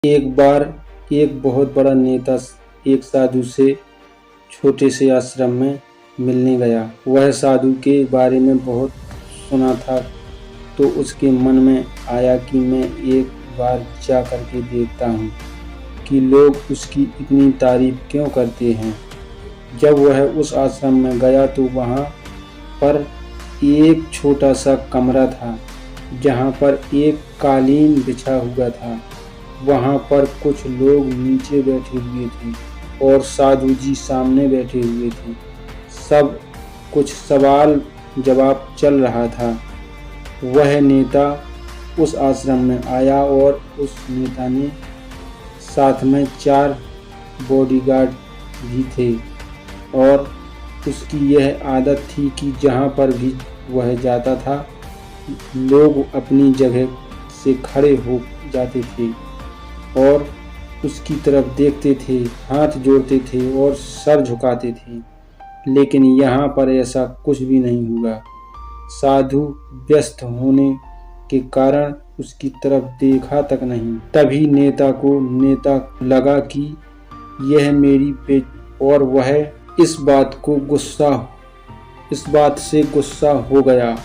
एक बार एक बहुत बड़ा नेता एक साधु से छोटे से आश्रम में मिलने गया। वह साधु के बारे में बहुत सुना था, तो उसके मन में आया कि मैं एक बार जा करके देखता हूँ कि लोग उसकी इतनी तारीफ क्यों करते हैं। जब वह उस आश्रम में गया तो वहाँ पर एक छोटा सा कमरा था, जहाँ पर एक कालीन बिछा हुआ था। वहाँ पर कुछ लोग नीचे बैठे हुए थे और साधु जी सामने बैठे हुए थे। सब कुछ सवाल जवाब चल रहा था। वह नेता उस आश्रम में आया और उस नेता ने साथ में 4 बॉडीगार्ड भी थे और उसकी यह आदत थी कि जहाँ पर भी वह जाता था, लोग अपनी जगह से खड़े हो जाते थे और उसकी तरफ देखते थे, हाथ जोड़ते थे और सर झुकाते थे। लेकिन यहाँ पर ऐसा कुछ भी नहीं हुआ। साधु व्यस्त होने के कारण उसकी तरफ देखा तक नहीं। तभी नेता को लगा कि यह मेरी बेइज्जती, और वह इस बात से गुस्सा हो गया।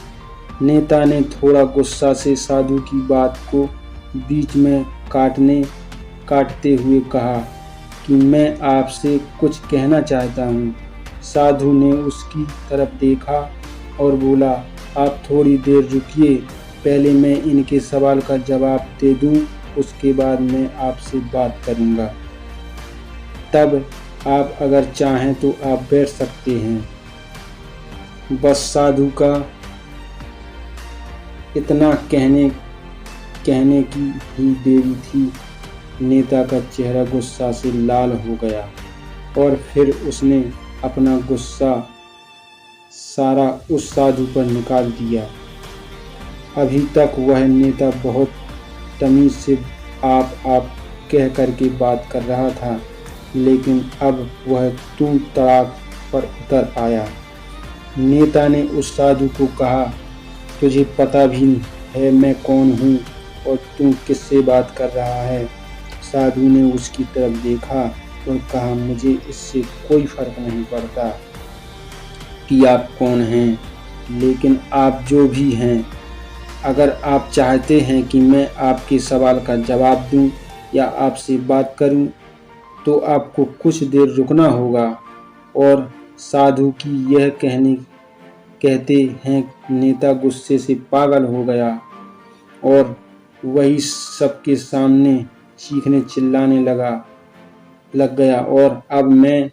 नेता ने थोड़ा गुस्सा से साधु की बात को बीच में काटते हुए कहा कि मैं आपसे कुछ कहना चाहता हूँ। साधु ने उसकी तरफ देखा और बोला, आप थोड़ी देर रुकिए, पहले मैं इनके सवाल का जवाब दे दूँ, उसके बाद मैं आपसे बात करूँगा। तब आप अगर चाहें तो आप बैठ सकते हैं। बस साधु का इतना कहने की ही देरी थी, नेता का चेहरा गुस्सा से लाल हो गया और फिर उसने अपना गुस्सा सारा उस साधु पर निकाल दिया। अभी तक वह नेता बहुत तमीज से आप कह करके बात कर रहा था, लेकिन अब वह तू तड़ाक पर उतर आया। नेता ने उस साधु को कहा, तुझे पता भी है मैं कौन हूँ और तू किससे बात कर रहा है। साधु ने उसकी तरफ देखा और कहा, मुझे इससे कोई फर्क नहीं पड़ता कि आप कौन हैं, लेकिन आप जो भी हैं, अगर आप चाहते हैं कि मैं आपके सवाल का जवाब दूं या आपसे बात करूं, तो आपको कुछ देर रुकना होगा। और साधु की यह कहते हैं नेता गुस्से से पागल हो गया और वही सबके सामने चीखने चिल्लाने लग गया, और अब मैं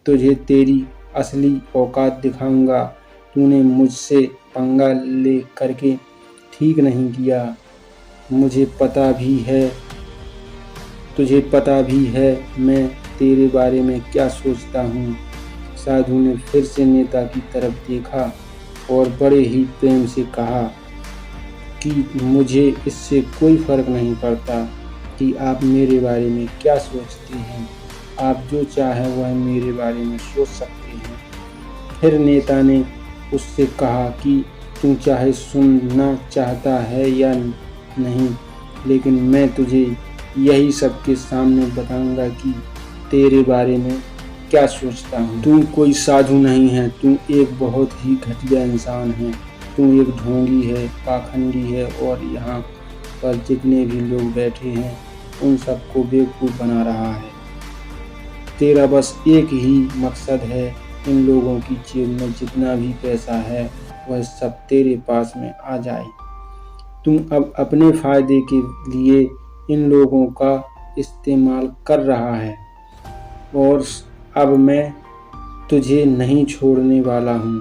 तुझे तेरी असली औकात दिखाऊंगा। तूने मुझसे पंगा ले करके ठीक नहीं किया। तुझे पता भी है मैं तेरे बारे में क्या सोचता हूँ। साधु ने फिर से नेता की तरफ देखा और बड़े ही प्रेम से कहा कि मुझे इससे कोई फर्क नहीं पड़ता कि आप मेरे बारे में क्या सोचते हैं। आप जो चाहे वह मेरे बारे में सोच सकते हैं। फिर नेता ने उससे कहा कि तू चाहे सुनना चाहता है या नहीं, लेकिन मैं तुझे यही सबके सामने बताऊंगा कि तेरे बारे में क्या सोचता हूँ। तू कोई साधु नहीं है, तू एक बहुत ही घटिया इंसान है। तू एक ढोंगी है, पाखंडी है और यहाँ पर जितने भी लोग बैठे हैं उन सबको बेवकूफ़ बना रहा है। तेरा बस एक ही मकसद है, इन लोगों की जेब में जितना भी पैसा है वह सब तेरे पास में आ जाए। तुम अब अपने फ़ायदे के लिए इन लोगों का इस्तेमाल कर रहा है और अब मैं तुझे नहीं छोड़ने वाला हूँ।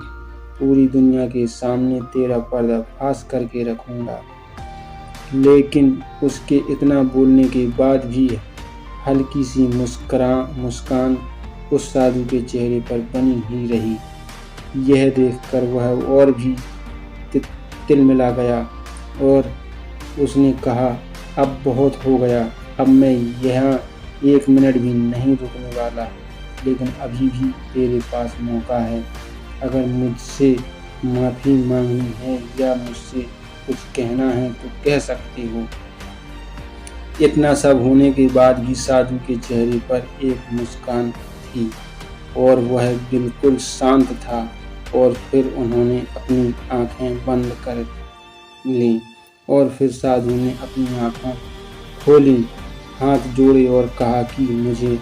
पूरी दुनिया के सामने तेरा पर्दाफाश करके रखूँगा। लेकिन उसके इतना बोलने के बाद भी हल्की सी मुस्कान उस साधु के चेहरे पर बनी ही रही। यह देखकर वह और भी तिलमिला गया और उसने कहा, अब बहुत हो गया, अब मैं यहाँ 1 मिनट भी नहीं रुकने वाला। लेकिन अभी भी तेरे पास मौका है। अगर मुझसे माफ़ी मांगनी है या मुझसे कुछ कहना है तो कह सकते हो। इतना सब होने के बाद भी साधु के चेहरे पर एक मुस्कान थी और वह बिल्कुल शांत था। और फिर उन्होंने अपनी आंखें बंद कर लीं और फिर साधु ने अपनी आंखें खोली, हाथ जोड़े और कहा कि मुझे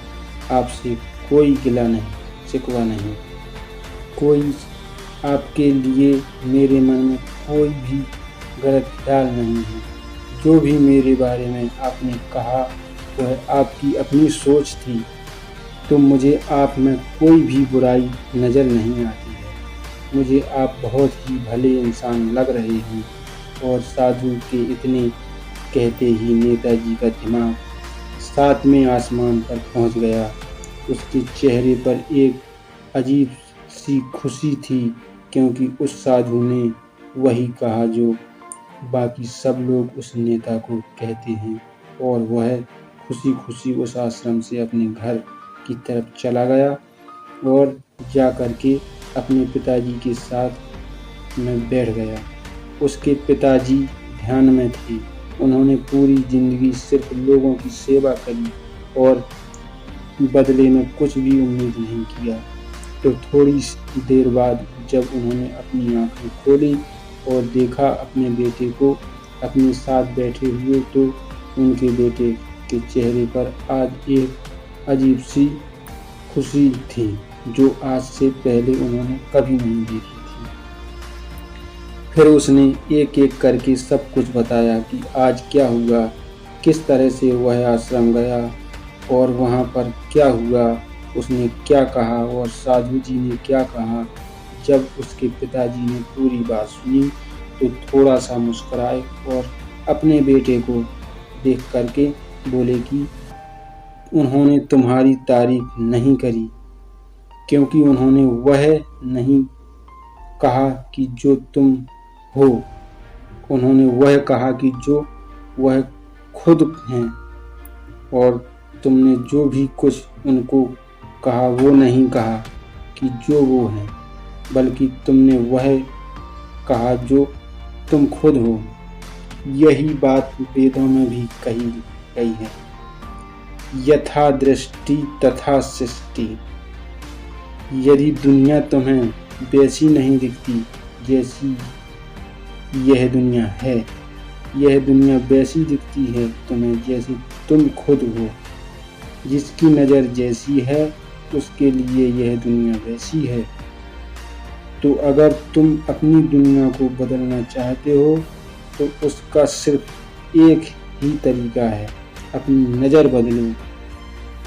आपसे कोई गिला नहीं, शिकवा नहीं, कोई आपके लिए मेरे मन में कोई भी गलत ख्याल नहीं है। जो भी मेरे बारे में आपने कहा वह आपकी अपनी सोच थी, तो मुझे आप में कोई भी बुराई नज़र नहीं आती है। मुझे आप बहुत ही भले इंसान लग रहे हैं। और साधु के इतने कहते ही नेताजी का दिमाग सातवें आसमान पर पहुंच गया। उसके चेहरे पर एक अजीब सी खुशी थी, क्योंकि उस साधु ने वही कहा जो बाकी सब लोग उस नेता को कहते हैं। और वह खुशी खुशी उस आश्रम से अपने घर की तरफ चला गया और जा कर के अपने पिताजी के साथ में बैठ गया। उसके पिताजी ध्यान में थे। उन्होंने पूरी जिंदगी सिर्फ लोगों की सेवा करी और बदले में कुछ भी उम्मीद नहीं किया। तो थोड़ी देर बाद जब उन्होंने अपनी आंखें खोली और देखा अपने बेटे को अपने साथ बैठे हुए, तो उनके बेटे के चेहरे पर आज एक अजीब सी खुशी थी जो आज से पहले उन्होंने कभी नहीं देखी थी। फिर उसने एक एक करके सब कुछ बताया कि आज क्या हुआ, किस तरह से वह आश्रम गया और वहाँ पर क्या हुआ, उसने क्या कहा और साधु जी ने क्या कहा। जब उसके पिताजी ने पूरी बात सुनी तो थोड़ा सा मुस्कुराए और अपने बेटे को देख करके बोले कि उन्होंने तुम्हारी तारीफ नहीं करी, क्योंकि उन्होंने वह नहीं कहा कि जो तुम हो, उन्होंने वह कहा कि जो वह खुद हैं। और तुमने जो भी कुछ उनको कहा वो नहीं कहा कि जो वो हैं, बल्कि तुमने वह कहा जो तुम खुद हो। यही बात वेदों में भी कही गई है, यथा दृष्टि तथा सृष्टि। यदि दुनिया तुम्हें वैसी नहीं दिखती जैसी यह दुनिया है, यह दुनिया वैसी दिखती है तुम्हें जैसी तुम खुद हो। जिसकी नज़र जैसी है उसके लिए यह दुनिया वैसी है। तो अगर तुम अपनी दुनिया को बदलना चाहते हो तो उसका सिर्फ एक ही तरीका है, अपनी नज़र बदलो।